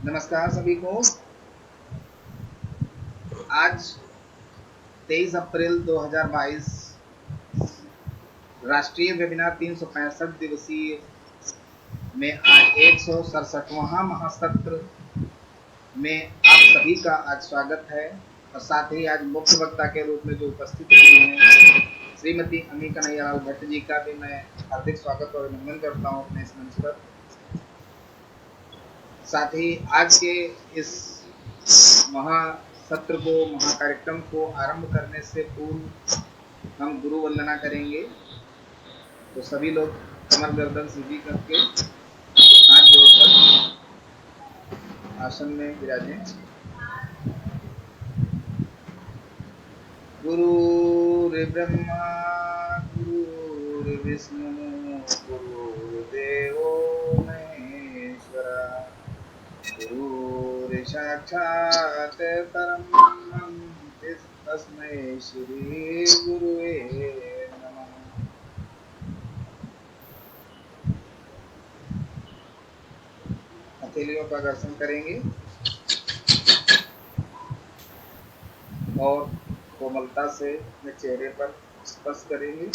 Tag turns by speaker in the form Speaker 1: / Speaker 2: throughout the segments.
Speaker 1: नमस्कार सभी को। आज 23 अप्रैल 2022 राष्ट्रीय वेबिनार 365 दिवसीय में आज 167वां महासत्र में आप सभी का आज स्वागत है। और साथ ही आज मुख्य वक्ता के रूप में जो उपस्थित हुई हैं श्रीमती अमी कन्हैयालाल भट्ट जी का भी मैं हार्दिक स्वागत और अभिनंदन करता हूँ अपने इस मंच पर। साथ ही आज के इस महासत्र को महाकार्यक्रम को आरंभ करने से पूर्व हम गुरु वंदना करेंगे। तो सभी लोग कमर गर्दन सीधी करके हाथ जोड़कर आसन में विराजें। गुरुर्ब्रह्मा गुरुर्विष्णु गुरुर्देवो महेश्वरा गुरुर्साक्षात् परब्रह्म तस्मै श्री गुरुवे नमः। हथेलियों का दर्शन करेंगे और कोमलता से अपने चेहरे पर स्पर्श करेंगे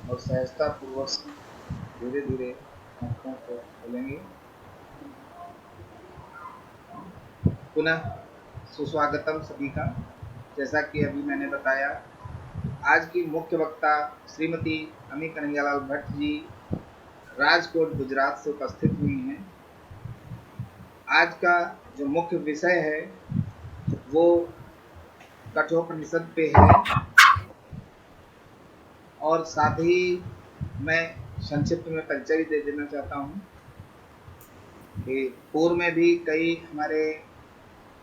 Speaker 1: और सहजता पूर्वक धीरे धीरे आंखों को खोलेंगे। पुनः सुस्वागतम सभी का। जैसा कि अभी मैंने बताया, आज की मुख्य वक्ता श्रीमती अमी कन्हैयालाल भट्ट जी राजकोट गुजरात से उपस्थित हुई हैं। आज का जो मुख्य विषय है वो कठोपनिषद पे है और साथ ही मैं संक्षिप्त में परिचय दे देना चाहता हूँ कि पूर्व में भी कई हमारे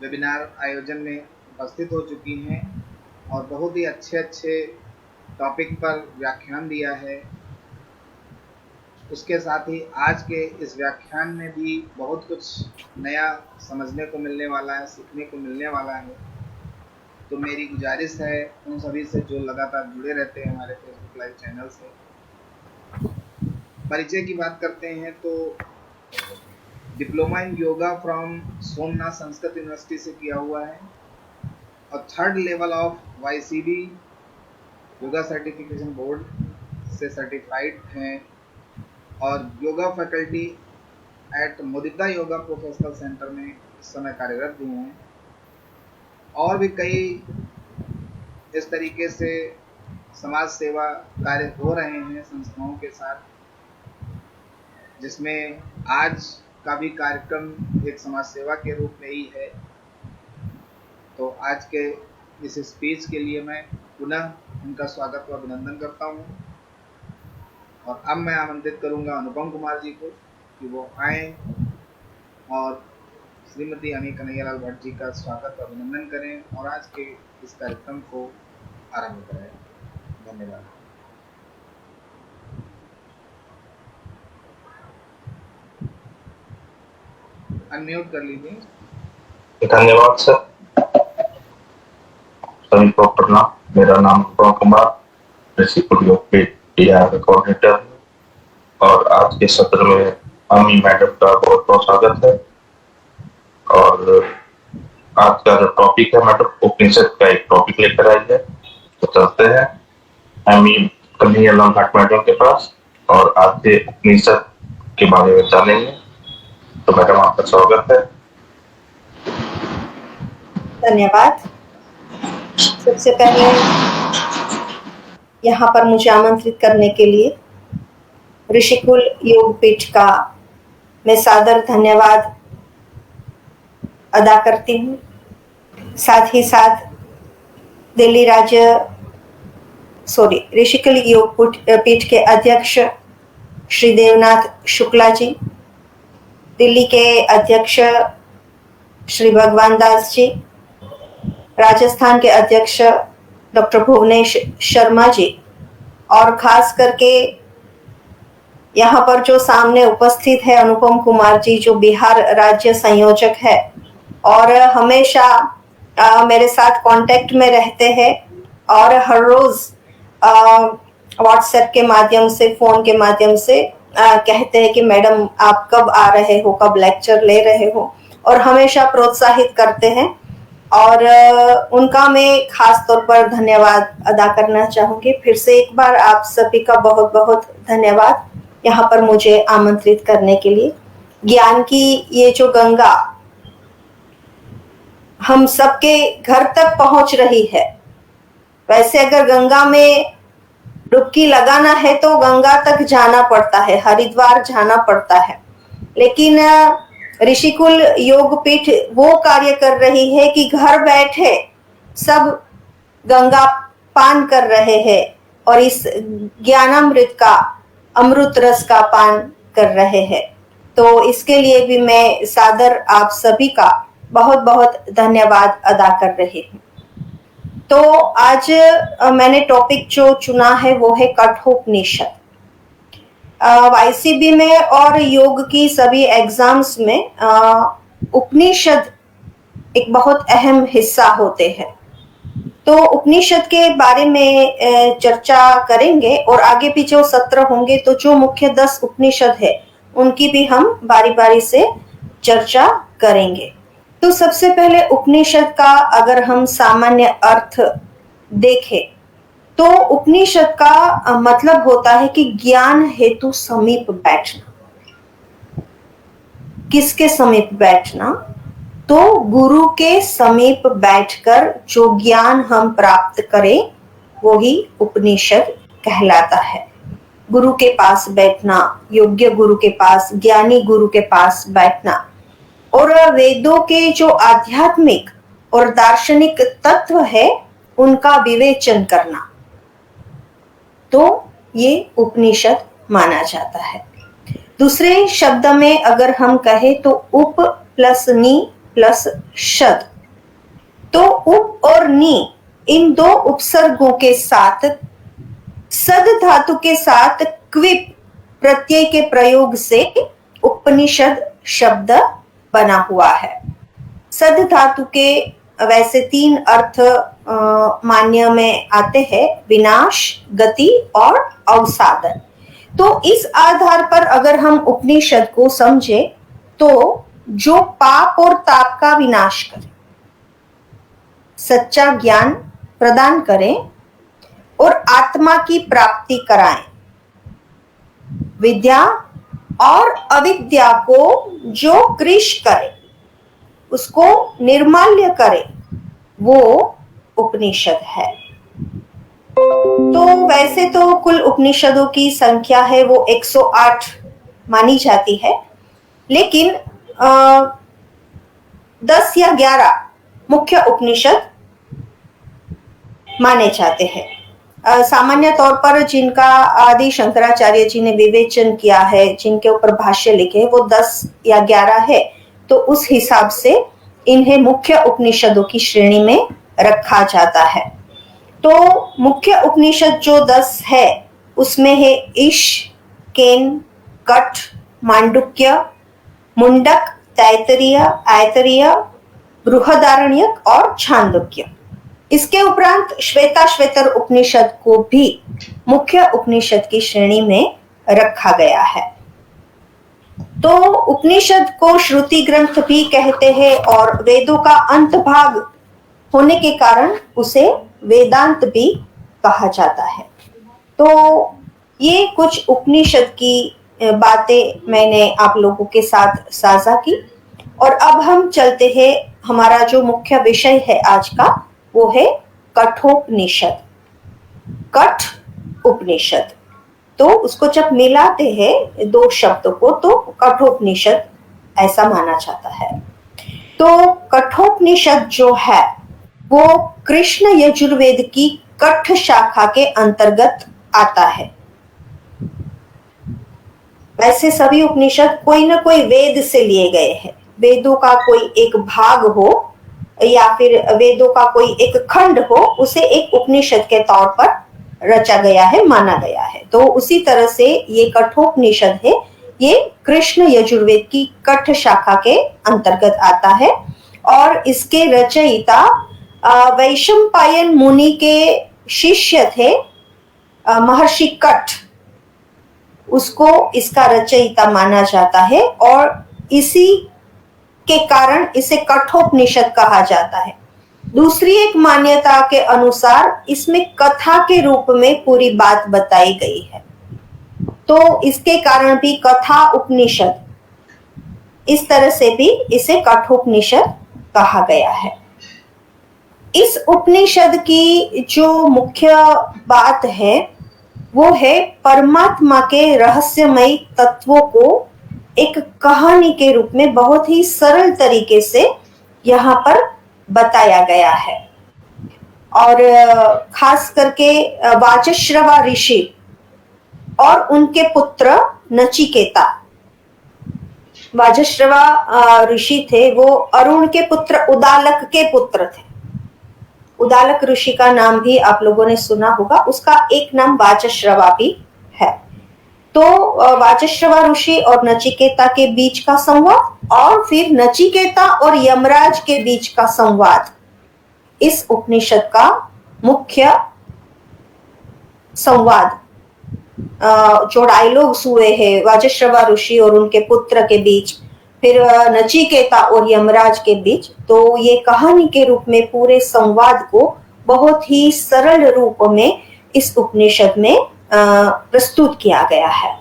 Speaker 1: वेबिनार आयोजन में उपस्थित हो चुकी हैं और बहुत ही अच्छे टॉपिक पर व्याख्यान दिया है। उसके साथ ही आज के इस व्याख्यान में भी बहुत कुछ नया समझने को मिलने वाला है, सीखने को मिलने वाला है। तो मेरी गुजारिश है उन सभी से जो लगातार जुड़े रहते हैं हमारे फेसबुक लाइव चैनल से। परिचय की बात करते हैं तो diploma in yoga from Somnath Sanskrit university से किया हुआ है और 3rd level of YCB yoga certification board से सर्टिफाइड हैं और yoga faculty at Mudita yoga professional centre में इस समय कार्यरत भी हैं। और भी कई इस तरीके से समाज सेवा कार्य हो रहे हैं संस्थाओं के साथ, जिसमें आज का भी कार्यक्रम एक समाज सेवा के रूप में ही है। तो आज के इस स्पीच के लिए मैं पुनः उनका स्वागत और अभिनंदन करता हूँ और अब मैं आमंत्रित करूंगा अनुपम कुमार जी को कि वो आए और श्रीमती अमी कन्हैयालाल भट्ट जी का स्वागत और अभिनंदन करें और आज के इस कार्यक्रम को आरंभ करें। धन्यवाद। अनम्यूट कर लीजिए।
Speaker 2: धन्यवाद सर। सभी को प्रणाम। मेरा नाम अनुपम कुमार ऋषिकुल योगपीठ कोऑर्डिनेटर और आज के सत्र में अमी मैडम का बहुत बहुत स्वागत है। और आज का जो टॉपिक है मैडम उपनिषद का एक टॉपिक लेकर आई है, तो चलते हैं अमी कन्हैयालाल भट्ट मैडम के पास और आज से उपनिषद के बारे में जानेंगे। तो मैडम आपका स्वागत है।
Speaker 3: धन्यवाद। सबसे पहले यहाँ पर मुझे आमंत्रित करने के लिए ऋषिकुल योगपीठ का मैं सादर धन्यवाद अदा करती हूँ। साथ ही साथ ऋषिकुल योगपीठ के अध्यक्ष श्री देवनाथ शुक्ला जी, दिल्ली के अध्यक्ष श्री भगवान दास जी, राजस्थान के अध्यक्ष डॉक्टर भुवनेश शर्मा जी और खास करके यहाँ पर जो सामने उपस्थित है अनुपम कुमार जी, जो बिहार राज्य संयोजक है और हमेशा मेरे साथ कांटेक्ट में रहते हैं और हर रोज व्हाट्सएप के माध्यम से, फोन के माध्यम से कहते हैं कि मैडम आप कब आ रहे हो, कब लेक्चर ले रहे हो, और हमेशा प्रोत्साहित करते हैं। और उनका मैं खास तौर पर धन्यवाद अदा करना चाहूंगी। फिर से एक बार आप सभी का बहुत बहुत धन्यवाद यहाँ पर मुझे आमंत्रित करने के लिए। ज्ञान की ये जो गंगा हम सबके घर तक पहुंच रही है। वैसे अगर गंगा में डुबकी लगाना है तो गंगा तक जाना पड़ता है, हरिद्वार जाना पड़ता है, लेकिन ऋषिकुल योगपीठ वो कार्य कर रही है कि घर बैठे सब गंगा पान कर रहे हैं और इस ज्ञानामृत का, अमृत रस का पान कर रहे हैं। तो इसके लिए भी मैं सादर आप सभी का बहुत बहुत धन्यवाद अदा कर रही हूँ। तो आज मैंने टॉपिक जो चुना है वो है कठोपनिषद। YCB में और योग की सभी एग्जाम्स में उपनिषद एक बहुत अहम हिस्सा होते हैं। तो उपनिषद के बारे में चर्चा करेंगे और आगे भी जो सत्र होंगे तो जो मुख्य 10 उपनिषद है उनकी भी हम बारी बारी से चर्चा करेंगे। तो सबसे पहले उपनिषद का अगर हम सामान्य अर्थ देखें तो उपनिषद का मतलब होता है कि ज्ञान हेतु समीप बैठना। किसके समीप बैठना? तो गुरु के समीप बैठकर जो ज्ञान हम प्राप्त करें वो ही उपनिषद कहलाता है। गुरु के पास बैठना, योग्य गुरु के पास, ज्ञानी गुरु के पास बैठना और वेदों के जो आध्यात्मिक और दार्शनिक तत्व है उनका विवेचन करना, तो ये उपनिषद माना जाता है। दूसरे शब्द में अगर हम कहें तो उप प्लस नी प्लस शद, तो उप और नी इन दो उपसर्गों के साथ सद धातु के साथ क्विप प्रत्यय के प्रयोग से उपनिषद शब्द बना हुआ है। सद धातु के वैसे 3 अर्थ मान्य में आते हैं, विनाश, गति और अवसादन। तो इस आधार पर अगर हम उपनिषद को समझे तो जो पाप और ताप का विनाश करे, सच्चा ज्ञान प्रदान करें और आत्मा की प्राप्ति कराएं, विद्या और अविद्या को जो कृश करे, उसको निर्माल्य करे, वो उपनिषद है। तो वैसे तो कुल उपनिषदों की संख्या है वो 108 मानी जाती है, लेकिन 10 या 11 मुख्य उपनिषद माने जाते हैं। सामान्य तौर पर जिनका आदि शंकराचार्य जी ने विवेचन किया है, जिनके ऊपर भाष्य लिखे हैं, वो 10 या 11 है। तो उस हिसाब से इन्हें मुख्य उपनिषदों की श्रेणी में रखा जाता है। तो मुख्य उपनिषद जो 10 है उसमें है ईश, केन, कठ, मांडुक्य, मुंडक, तैतरीय, आयतरीय, बृहदारण्यक और छांदोग्य। इसके उपरांत श्वेताश्वेतर उपनिषद को भी मुख्य उपनिषद की श्रेणी में रखा गया है। तो उपनिषद को श्रुति ग्रंथ भी कहते हैं और वेदों का अंत भाग होने के कारण उसे वेदांत भी कहा जाता है। तो ये कुछ उपनिषद की बातें मैंने आप लोगों के साथ साझा की और अब हम चलते हैं, हमारा जो मुख्य विषय है आज का वो है कठोपनिषद। कठ उपनिषद, तो उसको जब मिलाते हैं 2 शब्दों को तो कठोपनिषद ऐसा माना जाता है। तो कठोपनिषद जो है वो कृष्ण यजुर्वेद की कठ शाखा के अंतर्गत आता है। वैसे सभी उपनिषद कोई ना कोई वेद से लिए गए हैं, वेदों का कोई एक भाग हो या फिर वेदों का कोई एक खंड हो, उसे एक उपनिषद के तौर पर रचा गया है, माना गया है। तो उसी तरह से ये कठोपनिषद है, ये कृष्ण यजुर्वेद की कठ शाखा के अंतर्गत आता है और इसके रचयिता वैशंपायन मुनि के शिष्य थे महर्षि कठ। उसको इसका रचयिता माना जाता है और इसी के कारण इसे कठोपनिषद कहा जाता है। दूसरी एक मान्यता के अनुसार इसमें कथा के रूप में पूरी बात बताई गई है, तो इसके कारण भी कथा उपनिषद, इस तरह से भी इसे कठोपनिषद कहा गया है। इस उपनिषद की जो मुख्य बात है वो है परमात्मा के रहस्यमय तत्वों को एक कहानी के रूप में बहुत ही सरल तरीके से यहाँ पर बताया गया है। और खास करके वाचस्रवा ऋषि और उनके पुत्र नचिकेता, वाचस्रवा ऋषि थे वो अरुण के पुत्र उदालक के पुत्र थे। उदालक ऋषि का नाम भी आप लोगों ने सुना होगा, उसका एक नाम वाचस्रवा भी है। तो वाचस्रवा ऋषि और नचिकेता के बीच का संवाद और फिर नचिकेता और यमराज के बीच का संवाद इस उपनिषद का मुख्य संवाद, जो डायलॉग्स हुए हैं वाचस्रवा ऋषि और उनके पुत्र के बीच, फिर नचिकेता और यमराज के बीच, तो ये कहानी के रूप में पूरे संवाद को बहुत ही सरल रूप में इस उपनिषद में प्रस्तुत किया गया है।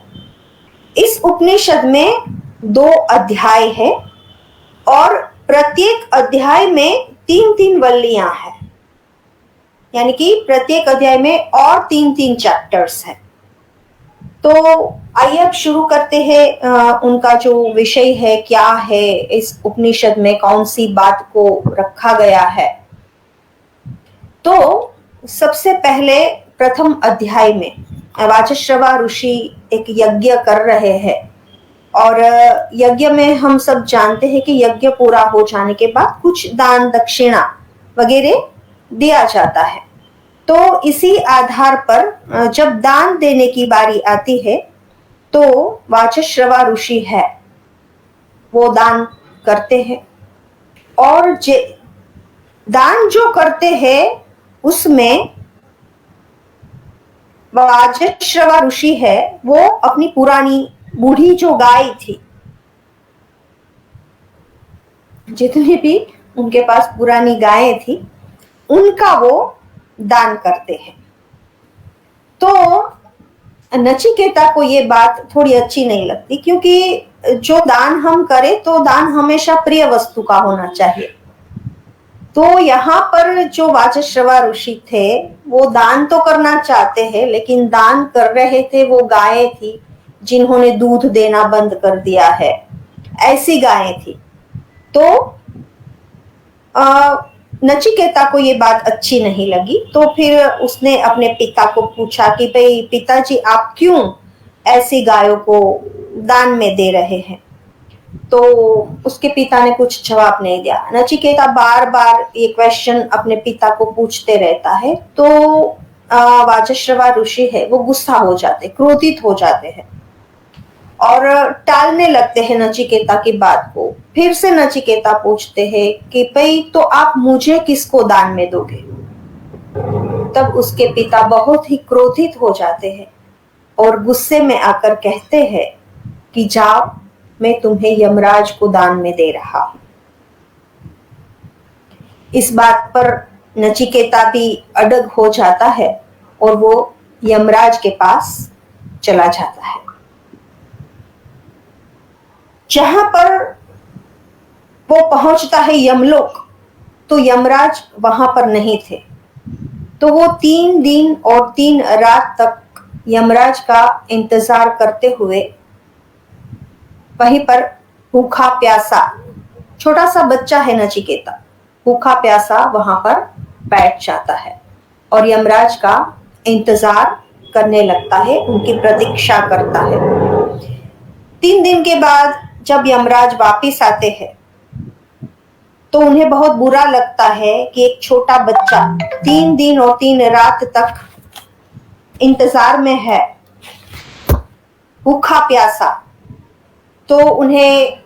Speaker 3: इस उपनिषद में 2 अध्याय है और प्रत्येक अध्याय में 3-3 वल्लियां हैं, यानी कि प्रत्येक अध्याय में और 3-3 चैप्टर्स हैं। तो आइए अब शुरू करते हैं उनका जो विषय है, क्या है इस उपनिषद में, कौन सी बात को रखा गया है। तो सबसे पहले प्रथम अध्याय में वाचस्रवा ऋषि एक यज्ञ कर रहे हैं और यज्ञ में हम सब जानते हैं कि यज्ञ पूरा हो जाने के बाद कुछ दान दक्षिणा वगैरह दिया जाता है। तो इसी आधार पर जब दान देने की बारी आती है तो वाचस्रवा ऋषि है वो दान करते हैं और दान जो करते हैं उसमें वाचस्रवा ऋषि है वो अपनी पुरानी बूढ़ी जो गाय थी, जितनी भी उनके पास पुरानी गायें थी उनका वो दान करते हैं। तो नचिकेता को ये बात थोड़ी अच्छी नहीं लगती, क्योंकि जो दान हम करें तो दान हमेशा प्रिय वस्तु का होना चाहिए। तो यहाँ पर जो वाचस्रवा ऋषि थे वो दान तो करना चाहते हैं, लेकिन दान कर रहे थे वो गायें थी जिन्होंने दूध देना बंद कर दिया है, ऐसी गायें थी। तो नचिकेता को ये बात अच्छी नहीं लगी, तो फिर उसने अपने पिता को पूछा कि भाई पिताजी आप क्यों ऐसी गायों को दान में दे रहे हैं। तो उसके पिता ने कुछ जवाब नहीं दिया। नचिकेता बार बार ये क्वेश्चन अपने पिता को पूछते रहता है, तो वाचस्रवा ऋषि है वो गुस्सा हो जाते, क्रोधित हो जाते हैं और टालने लगते हैं नचिकेता की बात को। फिर से नचिकेता पूछते हैं कि भाई तो आप मुझे किसको दान में दोगे। तब उसके पिता बहुत ही क्रोधित हो जाते हैं और गुस्से में आकर कहते हैं कि जाओ मैं तुम्हें यमराज को दान में दे रहा हूं। इस बात पर नचिकेता भी अडग हो जाता है और वो यमराज के पास चला जाता है। जहां पर वो पहुंचता है यमलोक, तो यमराज वहां पर नहीं थे। तो वो 3 दिन और 3 रात तक यमराज का इंतजार करते हुए वहीं पर भूखा प्यासा, छोटा सा बच्चा है नचिकेता, भूखा प्यासा वहां पर बैठ जाता है और यमराज का इंतजार करने लगता है, उनकी प्रतीक्षा करता है। 3 दिन के बाद जब यमराज वापिस आते हैं तो उन्हें बहुत बुरा लगता है कि एक छोटा बच्चा 3 दिन और 3 रात तक इंतजार में है, भूखा प्यासा। तो उन्हें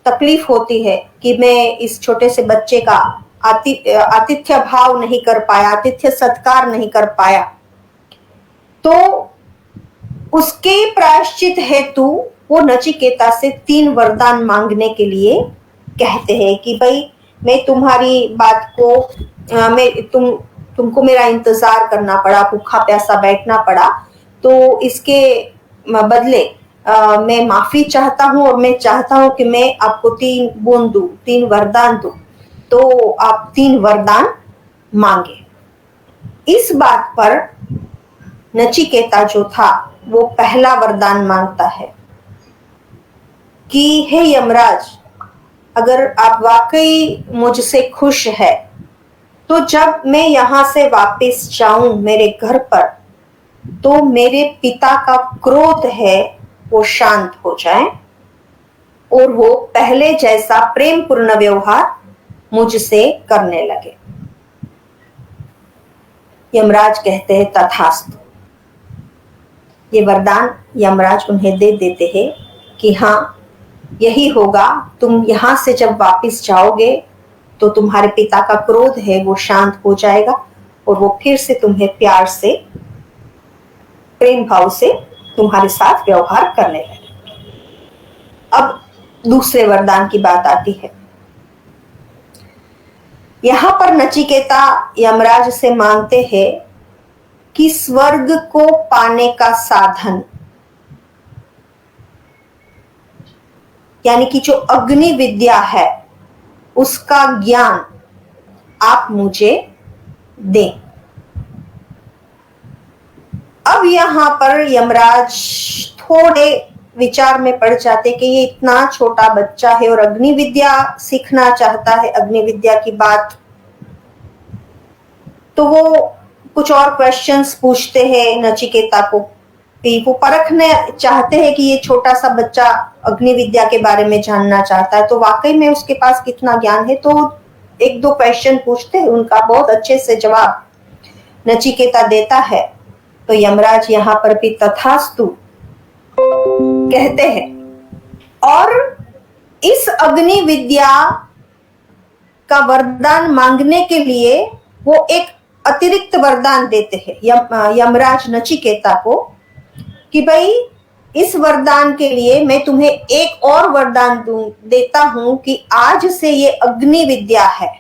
Speaker 3: तकलीफ होती है कि मैं इस छोटे से बच्चे का आतिथ्य भाव नहीं कर पाया, आतिथ्य सत्कार नहीं कर पाया। तो उसके प्रायश्चित हेतु वो नचिकेता से 3 वरदान मांगने के लिए कहते हैं कि भाई मैं तुम्हारी बात को तुमको मेरा इंतजार करना पड़ा, भूखा प्यासा बैठना पड़ा, तो इसके बदले मैं माफी चाहता हूँ और मैं चाहता हूँ कि मैं आपको 3 गुण दूं, 3 वरदान दूं, तो आप 3 वरदान मांगे। इस बात पर नचिकेता जो था वो पहला वरदान मांगता है कि हे यमराज, अगर आप वाकई मुझसे खुश है तो जब मैं यहां से वापस जाऊं मेरे घर पर, तो मेरे पिता का क्रोध है वो शांत हो जाए और वो पहले जैसा प्रेम पूर्ण व्यवहार मुझसे करने लगे। यमराज कहते हैं तथास्तु। ये वरदान यमराज उन्हें दे देते हैं कि हाँ यही होगा, तुम यहां से जब वापस जाओगे तो तुम्हारे पिता का क्रोध है वो शांत हो जाएगा और वो फिर से तुम्हें प्यार से, प्रेम भाव से तुम्हारे साथ व्यवहार करने लगे। अब दूसरे वरदान की बात आती है। यहां पर नचिकेता यमराज से मांगते हैं कि स्वर्ग को पाने का साधन, यानी कि जो अग्नि विद्या है उसका ज्ञान आप मुझे दें। अब यहां पर यमराज थोड़े विचार में पड़ जाते कि ये इतना छोटा बच्चा है और अग्नि विद्या सीखना चाहता है, अग्नि विद्या की बात, तो वो कुछ और क्वेश्चंस पूछते हैं नचिकेता को, वो परखने चाहते हैं कि ये छोटा सा बच्चा अग्नि विद्या के बारे में जानना चाहता है तो वाकई में उसके पास कितना ज्ञान है। तो 1-2 क्वेश्चन पूछते हैं, उनका बहुत अच्छे से जवाब नचिकेता देता है। तो यमराज यहाँ पर भी तथास्तु कहते हैं और इस अग्नि विद्या का वरदान मांगने के लिए वो एक अतिरिक्त वरदान देते हैं यमराज नचिकेता को कि भाई इस वरदान के लिए मैं तुम्हें एक और वरदान देता हूं कि आज से ये अग्नि विद्या है,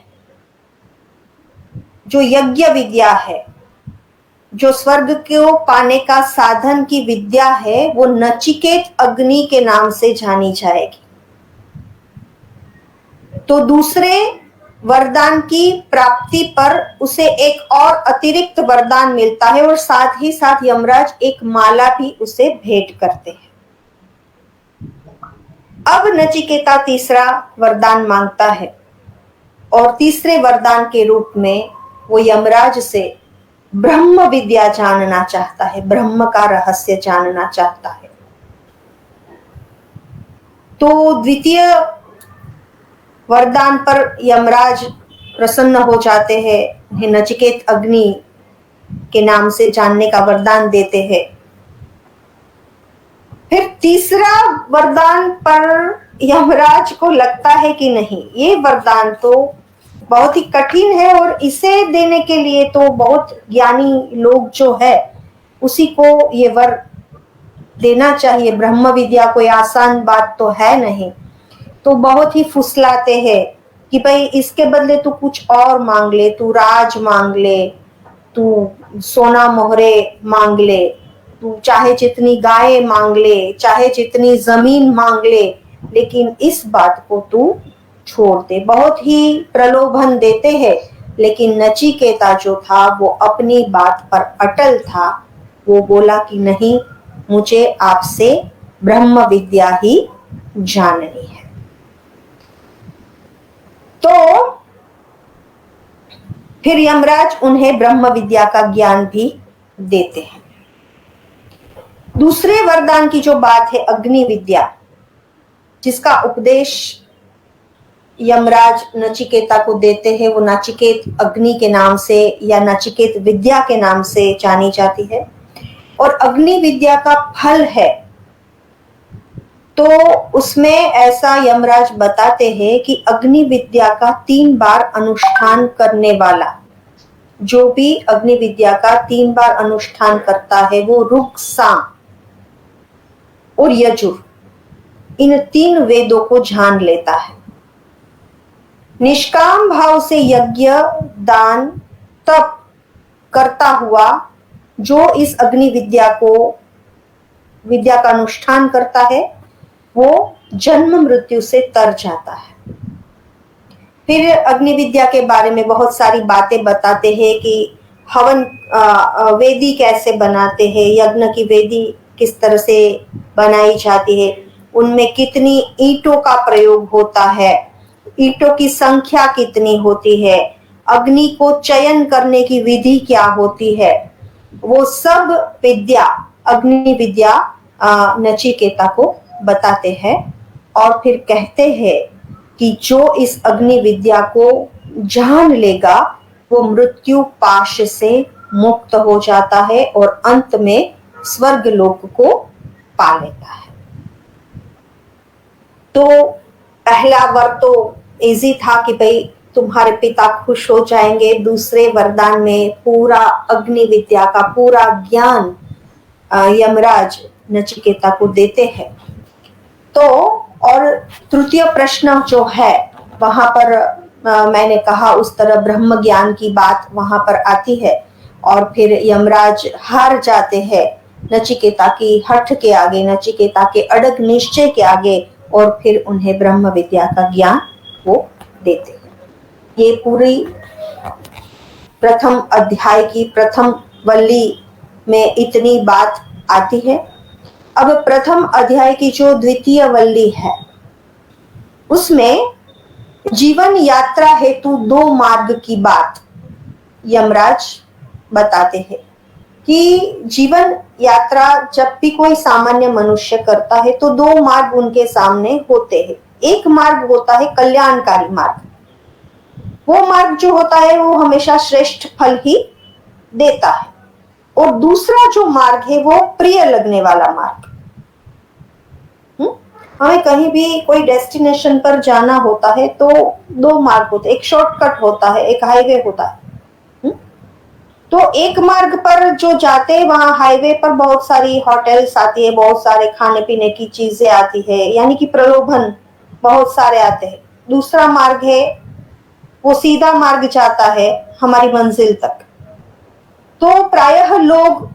Speaker 3: जो यज्ञ विद्या है, जो स्वर्ग को पाने का साधन की विद्या है, वो नचिकेत अग्नि के नाम से जानी जाएगी। तो दूसरे वरदान की प्राप्ति पर उसे एक और अतिरिक्त वरदान मिलता है और साथ ही साथ यमराज एक माला भी उसे भेंट करते हैं। अब नचिकेता तीसरा वरदान मांगता है और तीसरे वरदान के रूप में वो यमराज से ब्रह्म विद्या जानना चाहता है, ब्रह्म का रहस्य जानना चाहता है। तो द्वितीय वरदान पर यमराज प्रसन्न हो जाते हैं, उन्हें नचिकेत अग्नि के नाम से जानने का वरदान देते हैं। फिर तीसरा वरदान पर यमराज को लगता है कि नहीं, ये वरदान तो बहुत ही कठिन है और इसे देने के लिए तो बहुत ज्ञानी लोग जो है उसी को ये वर देना चाहिए, ब्रह्म विद्या कोई आसान बात तो है नहीं। तो बहुत ही फुसलाते हैं कि भाई इसके बदले तू कुछ और मांग ले, तू राज मांग ले, तू सोना मोहरे मांग ले, तू चाहे जितनी गायें मांग ले, चाहे जितनी जमीन मांग ले, लेकिन इस बात को तू छोड़ दे। बहुत ही प्रलोभन देते हैं, लेकिन नचिकेता जो था वो अपनी बात पर अटल था। वो बोला कि नहीं, मुझे आपसे ब्रह्म विद्या ही जाननी है। तो फिर यमराज उन्हें ब्रह्म विद्या का ज्ञान भी देते हैं। दूसरे वरदान की जो बात है अग्नि विद्या, जिसका उपदेश यमराज नचिकेता को देते हैं, वो नचिकेत अग्नि के नाम से या नचिकेत विद्या के नाम से जानी जाती है और अग्नि विद्या का फल है। तो उसमें ऐसा यमराज बताते हैं कि अग्नि विद्या का 3 बार अनुष्ठान करने वाला, जो भी अग्नि विद्या का 3 बार अनुष्ठान करता है, वो रुक साम और यजुर, इन 3 वेदों को जान लेता है। निष्काम भाव से यज्ञ, दान, तप करता हुआ जो इस अग्नि विद्या का अनुष्ठान करता है, वो जन्म मृत्यु से तर जाता है। फिर अग्नि विद्या के बारे में बहुत सारी बातें बताते हैं कि हवन वेदी कैसे बनाते हैं, यज्ञ की वेदी किस तरह से बनाई जाती है, उनमें कितनी ईंटों का प्रयोग होता है, ईंटों की संख्या कितनी होती है, अग्नि को चयन करने की विधि क्या होती है, वो सब विद्या, अग्नि विद्या नचिकेता को बताते हैं। और फिर कहते हैं कि जो इस अग्नि विद्या को जान लेगा वो मृत्यु पाश से मुक्त हो जाता है और अंत में स्वर्ग लोक को पा लेता है। तो पहला वर तो इजी था कि भाई तुम्हारे पिता खुश हो जाएंगे। दूसरे वरदान में पूरा अग्नि विद्या का पूरा ज्ञान यमराज नचिकेता को देते हैं। तो और तृतीय प्रश्न जो है वहां पर मैंने कहा उस तरह ब्रह्म ज्ञान की बात वहां पर आती है और फिर यमराज हार जाते हैं नचिकेता की हठ के आगे, नचिकेता के अड़ग निश्चय के आगे, और फिर उन्हें ब्रह्म विद्या का ज्ञान वो देते हैं। ये पूरी प्रथम अध्याय की प्रथम वल्ली में इतनी बात आती है। अब प्रथम अध्याय की जो द्वितीय वल्ली है उसमें जीवन यात्रा हेतु 2 मार्ग की बात यमराज बताते हैं कि जीवन यात्रा जब भी कोई सामान्य मनुष्य करता है तो 2 मार्ग उनके सामने होते हैं। एक मार्ग होता है कल्याणकारी मार्ग, वो मार्ग जो होता है वो हमेशा श्रेष्ठ फल ही देता है, और दूसरा जो मार्ग है वो प्रिय लगने वाला मार्ग। हमें कहीं भी कोई डेस्टिनेशन पर जाना होता है तो 2 मार्ग होते हैं, एक शॉर्टकट होता है, एक हाईवे होता है। तो एक मार्ग पर जो जाते हैं वहां हाईवे पर बहुत सारी होटल्स आती है, बहुत सारे खाने पीने की चीजें आती है, यानी कि प्रलोभन बहुत सारे आते हैं। दूसरा मार्ग है वो सीधा मार्ग जाता है हमारी मंजिल तक। तो प्रायः लोग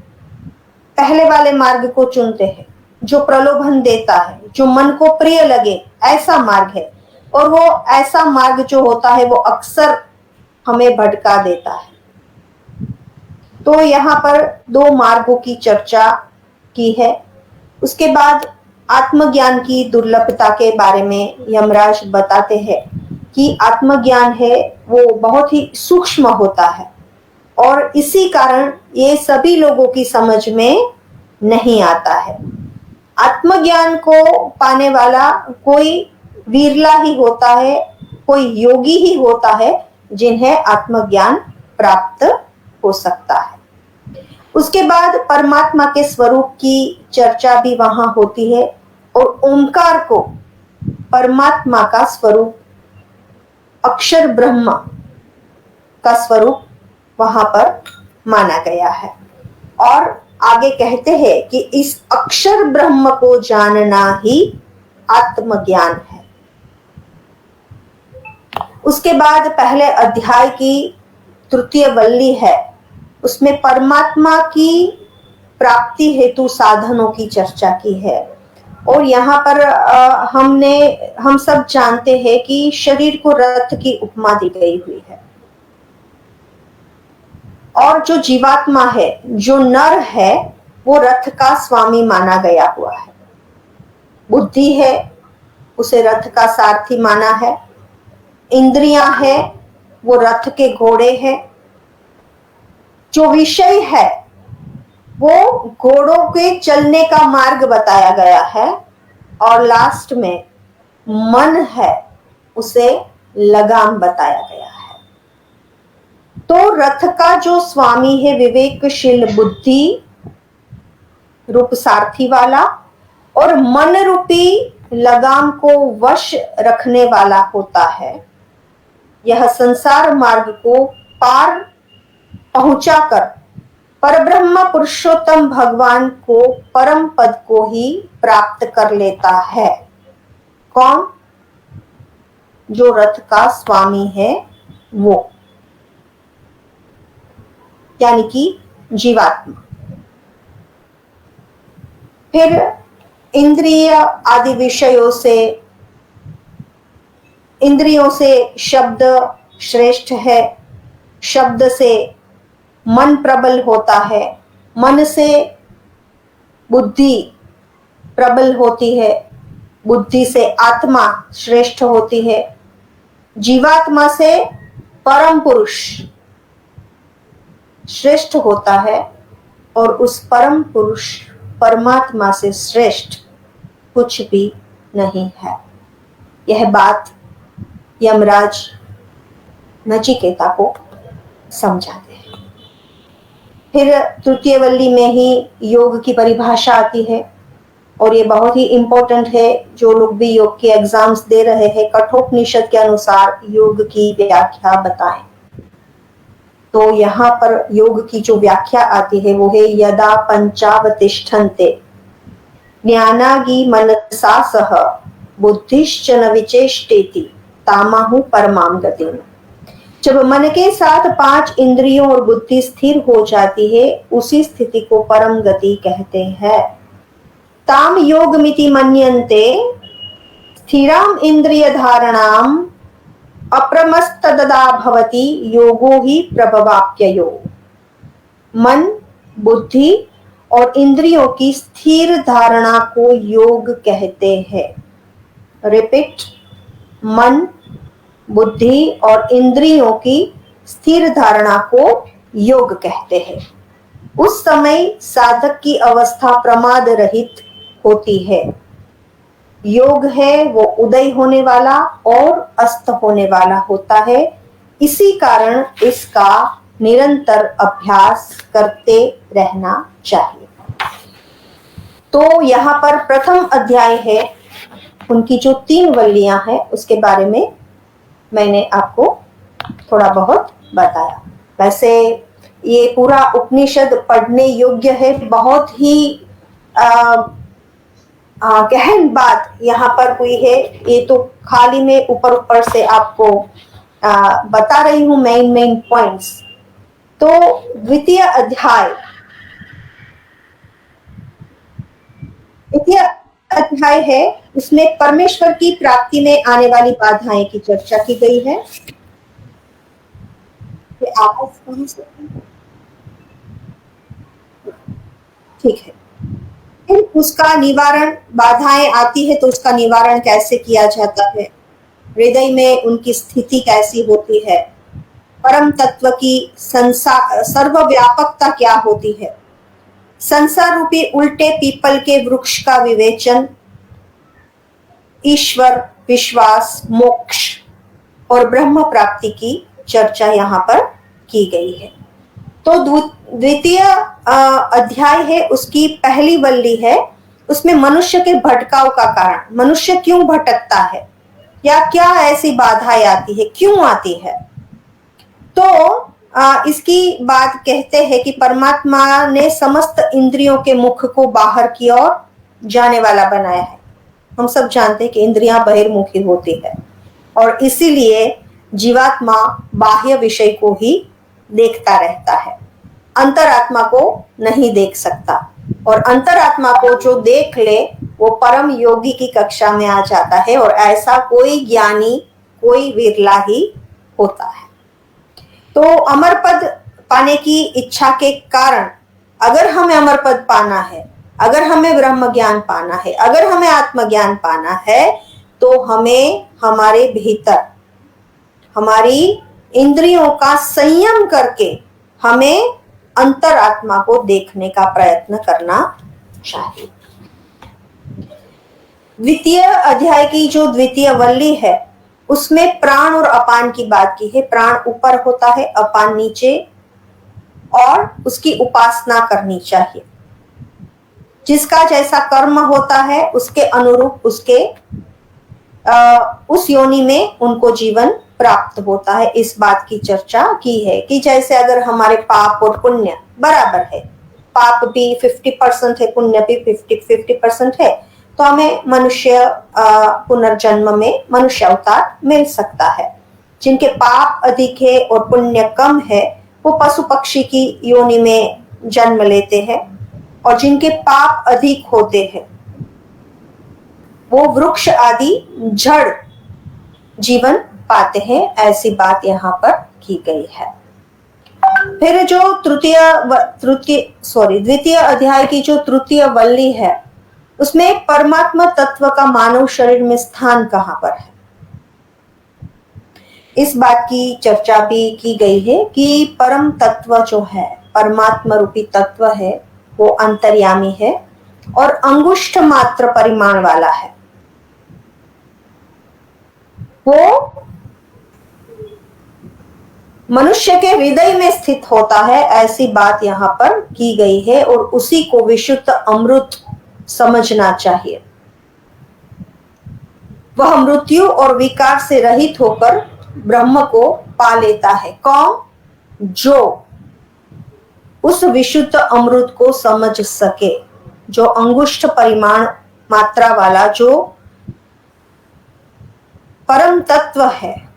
Speaker 3: पहले वाले मार्ग को चुनते हैं जो प्रलोभन देता है, जो मन को प्रिय लगे, ऐसा मार्ग है। और वो ऐसा मार्ग जो होता है वो अक्सर हमें भटका देता है। तो यहाँ पर 2 मार्गों की चर्चा की है। उसके बाद आत्मज्ञान की दुर्लभता के बारे में यमराज बताते हैं कि आत्मज्ञान है वो बहुत ही सूक्ष्म होता है और इसी कारण ये सभी लोगों की समझ में नहीं आता है। आत्मज्ञान को पाने वाला कोई विरला ही होता है, कोई योगी ही होता है जिन्हें आत्मज्ञान प्राप्त हो सकता है। उसके बाद परमात्मा के स्वरूप की चर्चा भी वहां होती है और ओंकार को परमात्मा का स्वरूप, अक्षर ब्रह्म का स्वरूप वहां पर माना गया है। और आगे कहते हैं कि इस अक्षर ब्रह्म को जानना ही आत्मज्ञान है। उसके बाद पहले अध्याय की तृतीय वल्ली है, उसमें परमात्मा की प्राप्ति हेतु साधनों की चर्चा की है। और यहाँ पर हम सब जानते हैं कि शरीर को रथ की उपमा दी गई हुई है और जो जीवात्मा है, जो नर है, वो रथ का स्वामी माना गया हुआ है। बुद्धि है, उसे रथ का सारथी माना है। इंद्रियां है, वो रथ के घोड़े हैं। जो विषय है वो घोड़ों के चलने का मार्ग बताया गया है। और लास्ट में मन है, उसे लगाम बताया गया है। तो रथ का जो स्वामी है विवेकशील बुद्धि रूप सारथी वाला, और मन रूपी लगाम को वश रखने वाला होता है। यह संसार मार्ग को पार पहुंचाकर परब्रह्म पुरुषोत्तम भगवान को, परम पद को ही प्राप्त कर लेता है। कौन? जो रथ का स्वामी है वो, यानी कि जीवात्मा। फिर इंद्रिय आदि विषयों से, इंद्रियों से शब्द श्रेष्ठ है, शब्द से मन प्रबल होता है, मन से बुद्धि प्रबल होती है, बुद्धि से आत्मा श्रेष्ठ होती है, जीवात्मा से परम पुरुष श्रेष्ठ होता है, और उस परम पुरुष परमात्मा से श्रेष्ठ कुछ भी नहीं है। यह बात यमराज नचिकेता को समझाते हैं। फिर तृतीय वल्ली में ही योग की परिभाषा आती है, और ये बहुत ही इंपॉर्टेंट है। जो लोग भी योग के एग्जाम्स दे रहे हैं, कठोपनिषद के अनुसार योग की व्याख्या बताएं। तो यहाँ पर योग की जो व्याख्या आती है वो है यदा पंचावतिष्ठन्ते ज्ञानागी मनसा सह बुद्धिश्च न विचेष्टेति तामाहु परमां गतिम्। जब मन के साथ 5 इंद्रियों और बुद्धि स्थिर हो जाती है, उसी स्थिति को परम गति कहते हैं। ताम योगमिति मन्यन्ते स्थिराम इंद्रिय धारणाम अप्रमस्तदा भवति योगो ही प्रभवाप्ययो। मन, बुद्धि और इंद्रियों की स्थिर धारणा को योग कहते हैं। रिपीट, मन, बुद्धि और इंद्रियों की स्थिर धारणा को योग कहते हैं। उस समय साधक की अवस्था प्रमाद रहित होती है। योग है वो उदय होने वाला और अस्त होने वाला होता है। इसी कारण इसका निरंतर अभ्यास करते रहना चाहिए। तो यहाँ पर प्रथम अध्याय है, उनकी जो 3 वल्लियां हैं उसके बारे में मैंने आपको थोड़ा बहुत बताया। वैसे ये पूरा उपनिषद पढ़ने योग्य है। बहुत ही गहन बात यहाँ पर हुई है। ये तो खाली में ऊपर ऊपर से आपको बता रही हूँ मेन पॉइंट्स। तो द्वितीय अध्याय है, उसमें परमेश्वर की प्राप्ति में आने वाली बाधाएं की चर्चा की गई है। आवाज कहाँ से? ठीक है। फिर उसका निवारण, बाधाएं आती है तो उसका निवारण कैसे किया जाता है, हृदय में उनकी स्थिति कैसी होती है, परम तत्व की सर्वव्यापकता क्या होती है, संसार रूपी उल्टे पीपल के वृक्ष का विवेचन, ईश्वर विश्वास, मोक्ष और ब्रह्म प्राप्ति की चर्चा यहाँ पर की गई है। तो द्वितीय अध्याय है, उसकी पहली वल्ली है, उसमें मनुष्य के भटकाव का कारण, मनुष्य क्यों भटकता है या क्या ऐसी बाधाएं आती है, क्यों आती है। तो इसकी बात कहते हैं कि परमात्मा ने समस्त इंद्रियों के मुख को बाहर की ओर जाने वाला बनाया है। हम सब जानते हैं कि इंद्रियां बहिर्मुखी होती है और इसीलिए जीवात्मा बाह्य विषय को ही देखता रहता है, अंतरात्मा को नहीं देख सकता। और अंतरात्मा को जो देख ले वो परम योगी की कक्षा में आ जाता है, और ऐसा कोई ज्ञानी, कोई विरला ही होता है। तो अमर पद पाने की इच्छा के कारण, अगर हमें अमर पद पाना है, अगर हमें ब्रह्म ज्ञान पाना है, अगर हमें आत्मज्ञान पाना है, तो हमें हमारे भीतर हमारी इंद्रियों का संयम करके हमें अंतरात्मा को देखने का प्रयत्न करना चाहिए। द्वितीय अध्याय की जो द्वितीय वल्ली है उसमें प्राण और अपान की बात की है। प्राण ऊपर होता है, अपान नीचे, और उसकी उपासना करनी चाहिए। जिसका जैसा कर्म होता है उसके अनुरूप उसके उस योनि में उनको जीवन प्राप्त होता है। इस बात की चर्चा की है कि जैसे अगर हमारे पाप और पुण्य बराबर है, पाप भी 50% है, पुण्य भी 50% है, तो हमें मनुष्य पुनर्जन्म में मनुष्य अवतार मिल सकता है। जिनके पाप अधिक है और पुण्य कम है वो पशु पक्षी की योनि में जन्म लेते हैं, और जिनके पाप अधिक होते हैं वो वृक्ष आदि जड़ जीवन पाते हैं, ऐसी बात यहाँ पर की गई है। फिर जो द्वितीय अध्याय की जो तृतीय वल्ली है उसमें परमात्मा तत्व का मानव शरीर में स्थान कहाँ पर है, इस बात की चर्चा भी की गई है कि परम तत्व जो है, परमात्मा रूपी तत्व है, वो अंतर्यामी है और अंगुष्ठ मात्र परिमाण वाला है। वो मनुष्य के हृदय में स्थित होता है, ऐसी बात यहाँ पर की गई है, और उसी को विशुद्ध अमृत समझना चाहिए। वह मृत्यु और विकार से रहित होकर ब्रह्म को पा लेता है। कौन? जो उस विशुद्ध अमृत को समझ सके, जो अंगुष्ठ परिमाण मात्रा वाला जो परम तत्व है,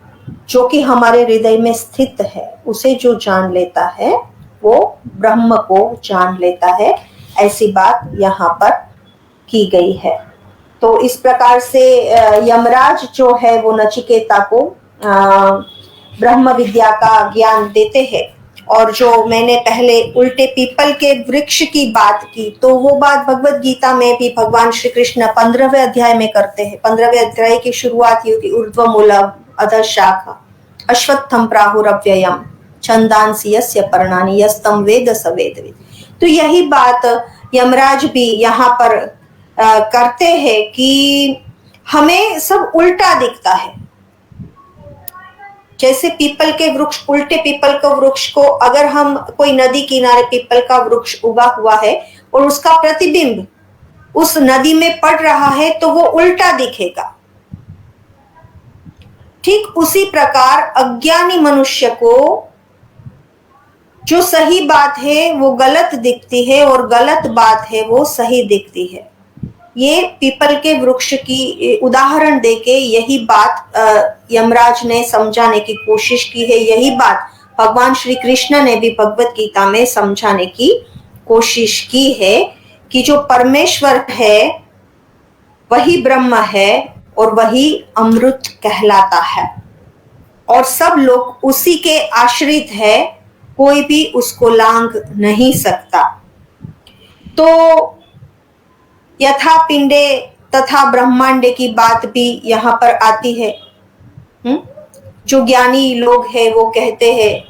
Speaker 3: जो कि हमारे हृदय में स्थित है, उसे जो जान लेता है वो ब्रह्म को जान लेता है, ऐसी बात यहाँ पर की गई है। तो इस प्रकार से यमराज जो है वो नचिकेता को ब्रह्म विद्या का ज्ञान देते हैं। और जो मैंने पहले उल्टे पीपल के वृक्ष की बात की, तो वो बात भगवत गीता में भी भगवान श्री कृष्ण 15वें अध्याय में करते हैं। 15वें अध्याय की शुरुआत ये होती, ऊर्ध्वमूलम् अधः शाखा अश्वत्थम प्राहुरव्ययम् छंदांसि यस्य पर्णानि यस्तम वेद स वेदवित्। तो यही बात यमराज भी यहाँ पर करते हैं कि हमें सब उल्टा दिखता है। जैसे पीपल के वृक्ष, उल्टे पीपल के वृक्ष को अगर हम कोई नदी किनारे पीपल का वृक्ष उगा हुआ है और उसका प्रतिबिंब उस नदी में पड़ रहा है तो वो उल्टा दिखेगा। ठीक उसी प्रकार अज्ञानी मनुष्य को जो सही बात है वो गलत दिखती है और गलत बात है वो सही दिखती है। ये पीपल के वृक्ष की उदाहरण देके यही बात यमराज ने समझाने की कोशिश की है। यही बात भगवान श्री कृष्ण ने भी भगवत गीता में समझाने की कोशिश की है कि जो परमेश्वर है वही ब्रह्म है और वही अमृत कहलाता है, और सब लोग उसी के आश्रित है, कोई भी उसको लांघ नहीं सकता। तो यथा पिंडे तथा ब्रह्मांडे की बात भी यहाँ पर आती है। जो ज्ञानी लोग हैं वो कहते हैं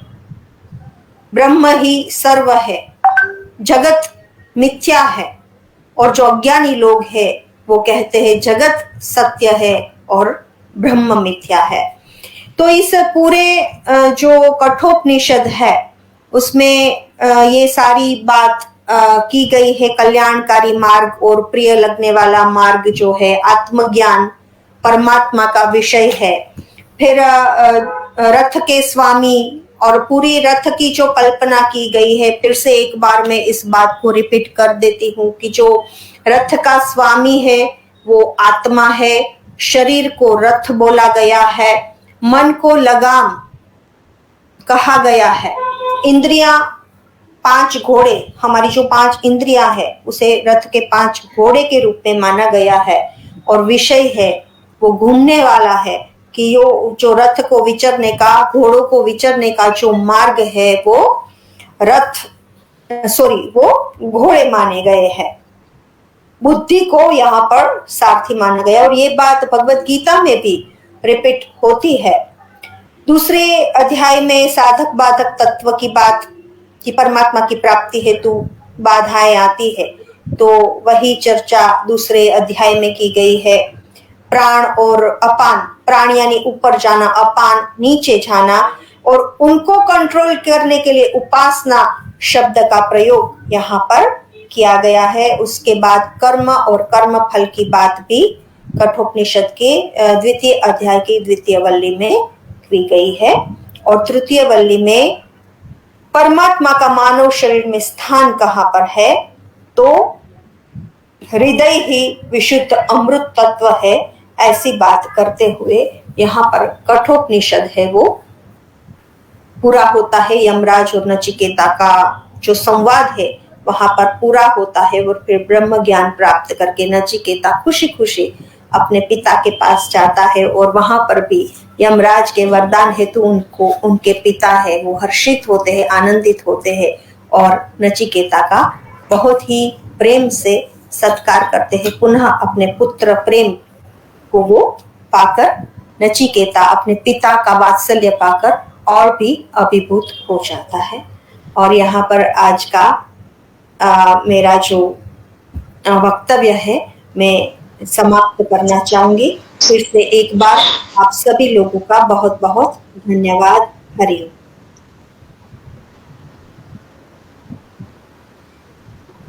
Speaker 3: ब्रह्म ही सर्व है, जगत मिथ्या है, और जो अज्ञानी लोग हैं वो कहते हैं जगत सत्य है और ब्रह्म मिथ्या है। तो इस पूरे जो कठोपनिषद है उसमें ये सारी बात की गई है। कल्याणकारी मार्ग और प्रिय लगने वाला मार्ग जो है आत्मज्ञान परमात्मा का विषय है। फिर रथ के स्वामी और पूरी रथ की जो कल्पना की गई है, फिर से एक बार मैं इस बात को रिपीट कर देती हूँ कि जो रथ का स्वामी है वो आत्मा है, शरीर को रथ बोला गया है, मन को लगाम कहा गया है, इंद्रियां 5 घोड़े, हमारी जो 5 इंद्रियां है उसे रथ के 5 घोड़े के रूप में माना गया है, और विषय है वो घूमने वाला है कि जो रथ को विचरने का, घोड़ों को विचरने का जो मार्ग है वो वो घोड़े माने गए हैं। बुद्धि को यहाँ पर सारथी माना गया, और ये बात भगवत गीता में भी रिपीट होती है। दूसरे अध्याय में साधक बाधक तत्व की बात कि परमात्मा की प्राप्ति हेतु बाधाएं आती है, तो वही चर्चा दूसरे अध्याय में की गई है। प्राण और अपान, प्राण यानी ऊपर जाना, अपान नीचे जाना, और उनको कंट्रोल करने के लिए उपासना शब्द का प्रयोग यहाँ पर किया गया है। उसके बाद कर्म और कर्म फल की बात भी कठोपनिषद के द्वितीय अध्याय की द्वितीय वल्ली में की गई है, और तृतीय वल्ली में परमात्मा का मानव शरीर में स्थान कहाँ पर है, तो हृदय ही विशुद्ध अमृत तत्व है, ऐसी बात करते हुए यहाँ पर कठोपनिषद है वो पूरा होता है। यमराज और नचिकेता का जो संवाद है वहां पर पूरा होता है और फिर ब्रह्म ज्ञान प्राप्त करके नचिकेता खुशी खुशी अपने पिता के पास जाता है और वहां पर भी यमराज के वरदान हेतु उनको उनके पिता है वो हर्षित होते हैं, आनंदित होते हैं और नचिकेता का बहुत ही प्रेम से सत्कार करते हैं। पुनः अपने पुत्र प्रेम को वो पाकर नचिकेता अपने पिता का वात्सल्य पाकर और भी अभिभूत हो जाता है। और यहाँ पर आज का मेरा जो वक्तव्य है मैं समाप्त करना चाहूंगी। फिर से एक बार आप सभी लोगों का बहुत बहुत धन्यवाद। हरिओम।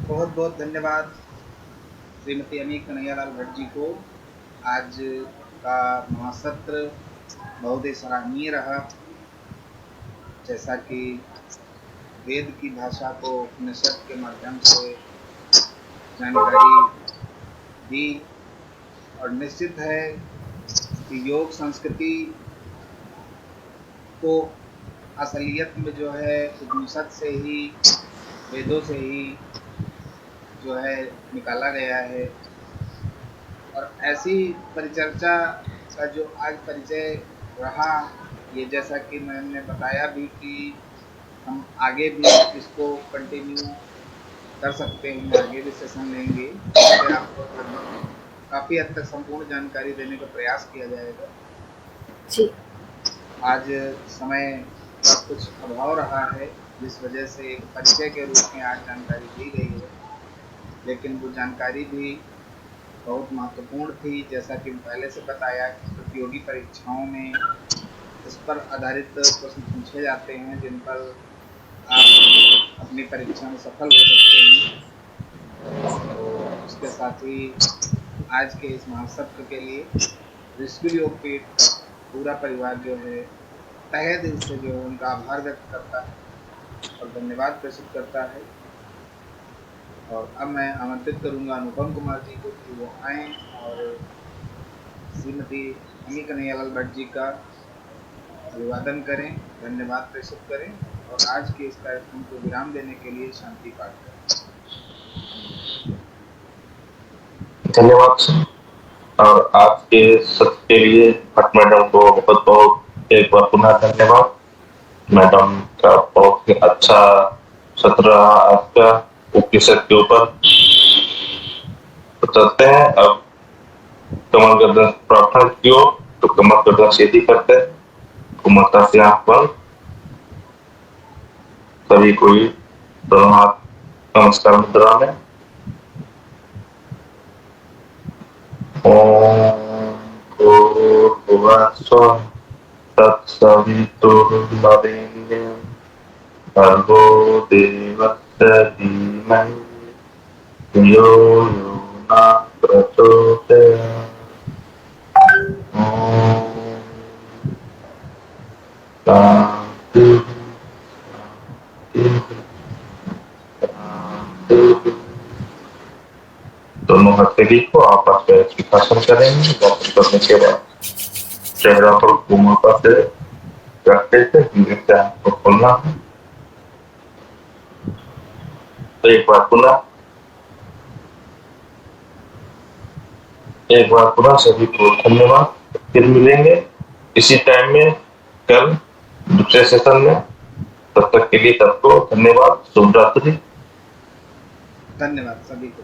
Speaker 1: बहुत बहुत धन्यवाद श्रीमती अमी कन्हैयालाल भट्ट जी को। आज का महासत्र बहुत ही सराहनीय रहा। जैसा कि वेद की भाषा को उपनिषद के माध्यम से जानकारी दी और निश्चित है कि योग संस्कृति को असलियत में जो है उपनिषद से ही, वेदों से ही जो है निकाला गया है। और ऐसी परिचर्चा का जो आज परिचय रहा, ये जैसा कि मैंने बताया भी कि हम आगे भी इसको कंटिन्यू कर सकते हैं, आगे भी सेशन लेंगे, फिर आपको काफ़ी हद तक संपूर्ण जानकारी देने का प्रयास किया जाएगा
Speaker 3: जी।
Speaker 1: आज समय का कुछ अभाव रहा है, जिस वजह से एक परिचय के रूप में आज जानकारी दी गई है, लेकिन वो जानकारी भी बहुत महत्वपूर्ण थी। जैसा कि पहले से बताया कि प्रतियोगी परीक्षाओं में इस पर आधारित प्रश्न पूछे जाते हैं जिन पर आप अपनी परीक्षा में सफल हो सकते हैं। तो उसके साथ ही आज के इस महासत्र के लिए ऋषिकुल योगपीठ का पूरा परिवार जो है तहे दिल से जो है उनका आभार व्यक्त करता है और धन्यवाद प्रेषित करता है। और अब मैं आमंत्रित करूंगा अनुपम कुमार जी को कि वो आएँ और श्रीमती अमी कन्हैयालाल भट्ट जी का अभिवादन करें, धन्यवाद प्रेषित करें और आज के इस कार्यक्रम को विराम देने के लिए शांति पाठ करें।
Speaker 2: धन्यवाद सर। और आज के सत्र के लिए भट्ट मैडम को बहुत बहुत एक बार पुनः धन्यवाद। मैडम का बहुत ही अच्छा सत्र रहा आज का उपनिषद के ऊपर। तो चलते हैं अब कमल गर्दन प्रार्थना की ओर। तो कमल गर्दन सीधी करते हैं, कुमलता से आंख बंद, सभी कोई दोनों हाथ नमस्कार मुद्रा में। ओम भूर्भुवस्सुः तत्सवितुर्वरेण्यं भर्गो देवस्य धीमहि धियो यो न प्रचोदयात्। शांति शांति। दोनों हथेली को आपस में स्पर्शन करेंगे। वापस करने के बाद चेहरा पर कोमलता से रखते थे, धीरे से आंख को खोलना है। तो एक बार पुनः सभी को धन्यवाद। फिर मिलेंगे इसी टाइम में कल दूसरे सेशन में। तब तक के लिए सबको धन्यवाद। शुभ रात्रि।
Speaker 1: धन्यवाद सभी को।